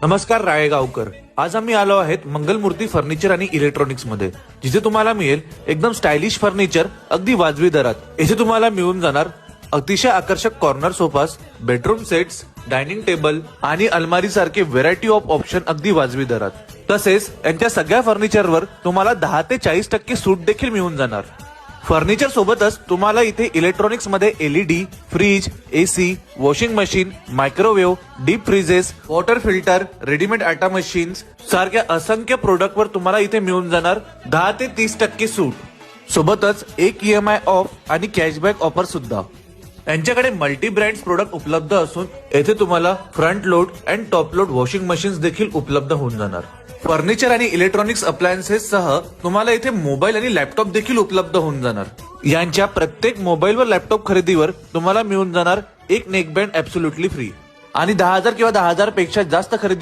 नमस्कार राळेगावकर. आज आम्ही आलो आहेत मंगलमूर्ती फर्निचर आणि इलेक्ट्रॉनिक्स मध्ये, जिथे तुम्हाला मिळेल एकदम स्टायलिश फर्निचर अगदी वाजवी दरात. येथे तुम्हाला मिळून जाणार अतिशय आकर्षक corner sofas, bedroom sets, dining table आणि अलमारी सारखे व्हेरायटी ऑफ ऑप्शन अगदी वाजवी दरात. तसेच यांच्या सगळ्या फर्निचरवर तुम्हाला 10 ते 40% सूट देखील मिळून जाणार. फर्निचर सोबतच तुम्हाला इथे इलेक्ट्रॉनिक्स मध्ये LED, fridge, AC, washing machine, microwave, deep freezers, water filter, readymade आटा मशीन्स सारख्या असंख्य प्रोडक्टवर तुम्हाला इथे मिळून जाणार 10 ते 30% सूट. सोबतच एक EMI ऑफ आणि कॅशबॅक ऑफर सुद्धा. यांच्याकडे मल्टी ब्रँड्स प्रोडक्ट उपलब्ध असून येथे तुम्हाला front load and top load washing machines देखील उपलब्ध होऊन जाणार. फर्निचर आणि इलेक्ट्रॉनिक्स अप्लायन्सेस सह तुम्हाला इथे मोबाईल आणि लॅपटॉप देखील उपलब्ध होऊन जाणार. यांच्या प्रत्येक मोबाईल व लॅपटॉप खरेदीवर तुम्हाला मिळून जाणार एक नेकबँड ऍब्सोल्युटली फ्री आणि 10,000 किंवा 10,000 पेक्षा जास्त खरेदी